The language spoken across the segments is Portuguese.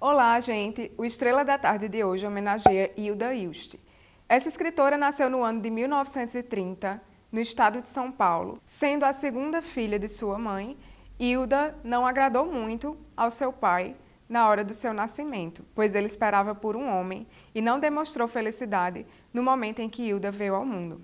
Olá, gente! O Estrela da Tarde de hoje homenageia Hilda Hilst. Essa escritora nasceu no ano de 1930, no estado de São Paulo. Sendo a segunda filha de sua mãe, Hilda não agradou muito ao seu pai na hora do seu nascimento, pois ele esperava por um homem e não demonstrou felicidade no momento em que Hilda veio ao mundo.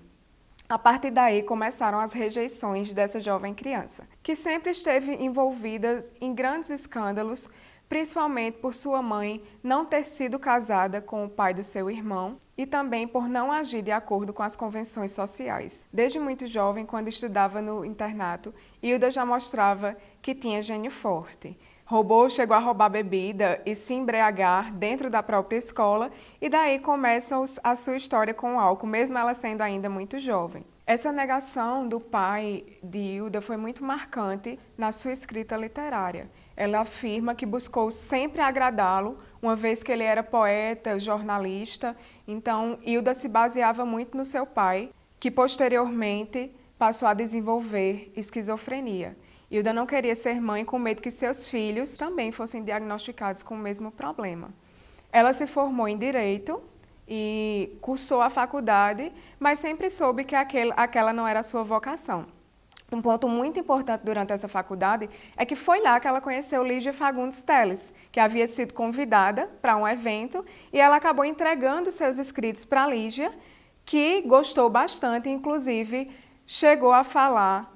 A partir daí começaram as rejeições dessa jovem criança, que sempre esteve envolvida em grandes escândalos, principalmente por sua mãe não ter sido casada com o pai do seu irmão e também por não agir de acordo com as convenções sociais. Desde muito jovem, quando estudava no internato, Hilda já mostrava que tinha gênio forte. Chegou a roubar bebida e se embriagar dentro da própria escola, e daí começa a sua história com o álcool, mesmo ela sendo ainda muito jovem. Essa negação do pai de Hilda foi muito marcante na sua escrita literária. Ela afirma que buscou sempre agradá-lo, uma vez que ele era poeta, jornalista. Então, Hilda se baseava muito no seu pai, que posteriormente passou a desenvolver esquizofrenia. Hilda não queria ser mãe com medo que seus filhos também fossem diagnosticados com o mesmo problema. Ela se formou em Direito e cursou a faculdade, mas sempre soube que aquela não era a sua vocação. Um ponto muito importante durante essa faculdade é que foi lá que ela conheceu Lígia Fagundes Telles, que havia sido convidada para um evento, e ela acabou entregando seus escritos para Lígia, que gostou bastante, inclusive chegou a falar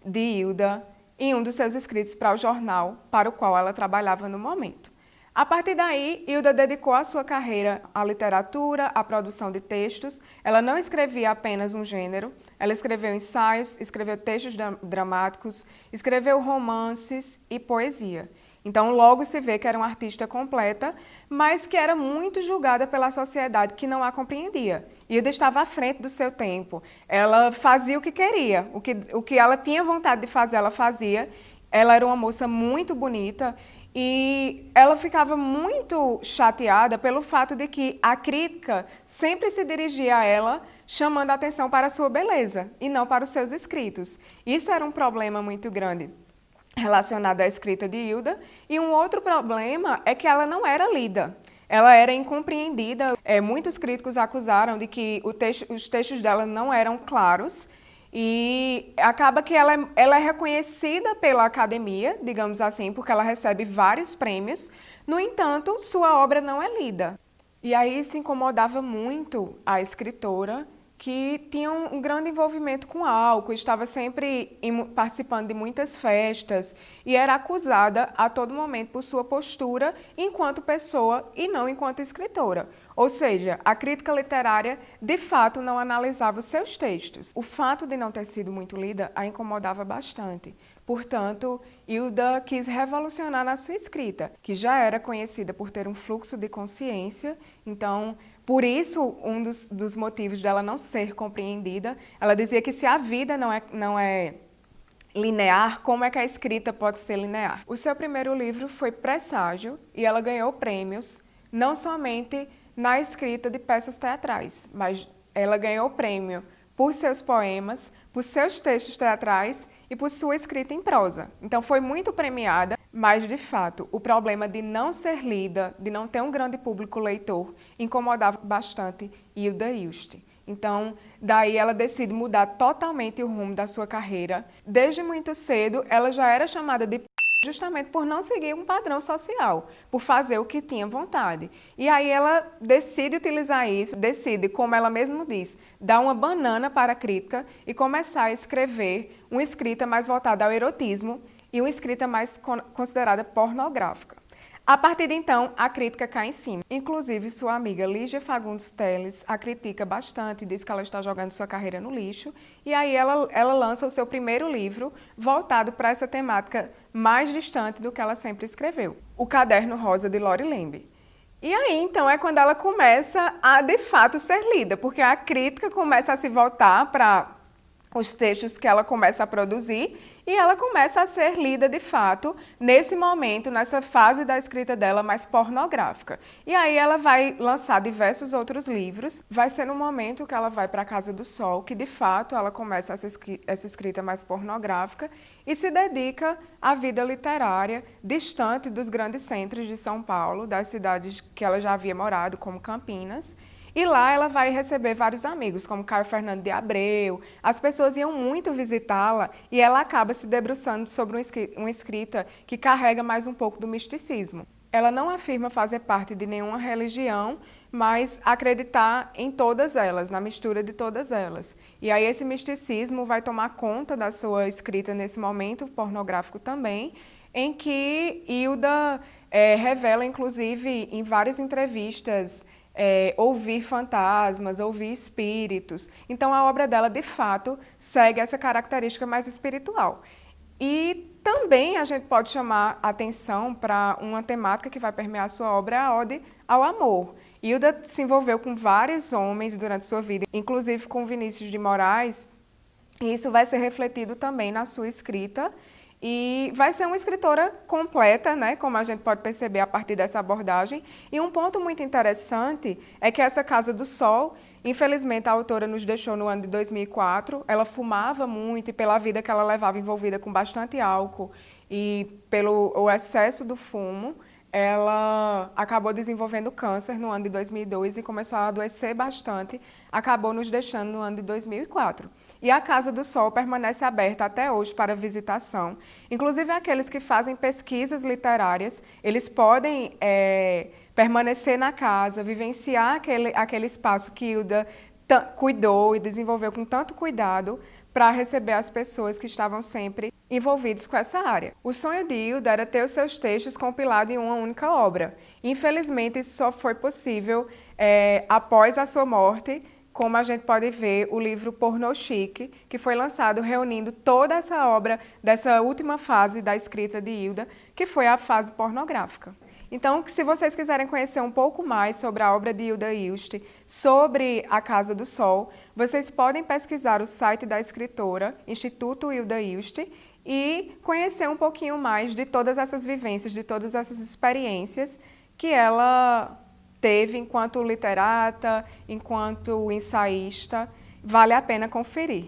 de Hilda em um dos seus escritos para o jornal para o qual ela trabalhava no momento. A partir daí, Hilda dedicou a sua carreira à literatura, à produção de textos. Ela não escrevia apenas um gênero, ela escreveu ensaios, escreveu textos dramáticos, escreveu romances e poesia. Então, logo se vê que era uma artista completa, mas que era muito julgada pela sociedade, que não a compreendia. Hilda estava à frente do seu tempo. Ela fazia o que queria, o que ela tinha vontade de fazer, ela fazia. Ela era uma moça muito bonita e ela ficava muito chateada pelo fato de que a crítica sempre se dirigia a ela, chamando a atenção para a sua beleza e não para os seus escritos. Isso era um problema muito grande relacionado à escrita de Hilda, e um outro problema é que ela não era lida. Ela era incompreendida. Muitos críticos acusaram de que os textos dela não eram claros, e acaba que ela é reconhecida pela academia, digamos assim, porque ela recebe vários prêmios. No entanto, sua obra não é lida. E aí isso incomodava muito a escritora, que tinha um grande envolvimento com álcool, estava sempre participando de muitas festas e era acusada a todo momento por sua postura enquanto pessoa e não enquanto escritora. Ou seja, a crítica literária de fato não analisava os seus textos. O fato de não ter sido muito lida a incomodava bastante. Portanto, Hilda quis revolucionar na sua escrita, que já era conhecida por ter um fluxo de consciência. Então, por isso, um dos motivos dela não ser compreendida, ela dizia que se a vida não é linear, como é que a escrita pode ser linear? O seu primeiro livro foi Presságio e ela ganhou prêmios, não somente na escrita de peças teatrais, mas ela ganhou prêmio por seus poemas, por seus textos teatrais e por sua escrita em prosa. Então foi muito premiada, mas de fato o problema de não ser lida, de não ter um grande público leitor, incomodava bastante Hilda Hilst. Então, daí ela decide mudar totalmente o rumo da sua carreira. Desde muito cedo, ela já era chamada de justamente por não seguir um padrão social, por fazer o que tinha vontade. E aí ela decide utilizar isso, decide, como ela mesma diz, dar uma banana para a crítica e começar a escrever uma escrita mais voltada ao erotismo e uma escrita mais considerada pornográfica. A partir de então, a crítica cai em cima. Inclusive, sua amiga Lígia Fagundes Telles a critica bastante, diz que ela está jogando sua carreira no lixo, e aí ela lança o seu primeiro livro voltado para essa temática mais distante do que ela sempre escreveu, O Caderno Rosa, de Lori Lembe. E aí, então, é quando ela começa a, de fato, ser lida, porque a crítica começa a se voltar para os textos que ela começa a produzir e ela começa a ser lida de fato nesse momento, nessa fase da escrita dela mais pornográfica. E aí ela vai lançar diversos outros livros. Vai ser no momento que ela vai para a Casa do Sol que de fato ela começa essa escrita mais pornográfica e se dedica à vida literária distante dos grandes centros de São Paulo, das cidades que ela já havia morado, como Campinas. E lá ela vai receber vários amigos, como Caio Fernando de Abreu. As pessoas iam muito visitá-la e ela acaba se debruçando sobre uma escrita que carrega mais um pouco do misticismo. Ela não afirma fazer parte de nenhuma religião, mas acreditar em todas elas, na mistura de todas elas. E aí esse misticismo vai tomar conta da sua escrita nesse momento pornográfico também, em que Hilda revela, inclusive, em várias entrevistas, ouvir fantasmas, ouvir espíritos. Então, a obra dela, de fato, segue essa característica mais espiritual. E também a gente pode chamar atenção para uma temática que vai permear a sua obra, a ode ao amor. Hilda se envolveu com vários homens durante sua vida, inclusive com Vinícius de Moraes, e isso vai ser refletido também na sua escrita. E vai ser uma escritora completa, né, como a gente pode perceber a partir dessa abordagem. E um ponto muito interessante é que essa Casa do Sol, infelizmente a autora nos deixou no ano de 2004, ela fumava muito e pela vida que ela levava envolvida com bastante álcool e pelo o excesso do fumo, ela acabou desenvolvendo câncer no ano de 2002 e começou a adoecer bastante, acabou nos deixando no ano de 2004. E a Casa do Sol permanece aberta até hoje para visitação. Inclusive, aqueles que fazem pesquisas literárias, eles podem permanecer na casa, vivenciar aquele espaço que Hilda cuidou e desenvolveu com tanto cuidado para receber as pessoas que estavam sempre envolvidos com essa área. O sonho de Hilda era ter os seus textos compilados em uma única obra. Infelizmente, isso só foi possível após a sua morte, como a gente pode ver o livro Pornô Chique, que foi lançado reunindo toda essa obra dessa última fase da escrita de Hilda, que foi a fase pornográfica. Então, se vocês quiserem conhecer um pouco mais sobre a obra de Hilda Hilst, sobre a Casa do Sol, vocês podem pesquisar o site da escritora, Instituto Hilda Hilst, e conhecer um pouquinho mais de todas essas vivências, de todas essas experiências que ela teve enquanto literata, enquanto ensaísta. Vale a pena conferir.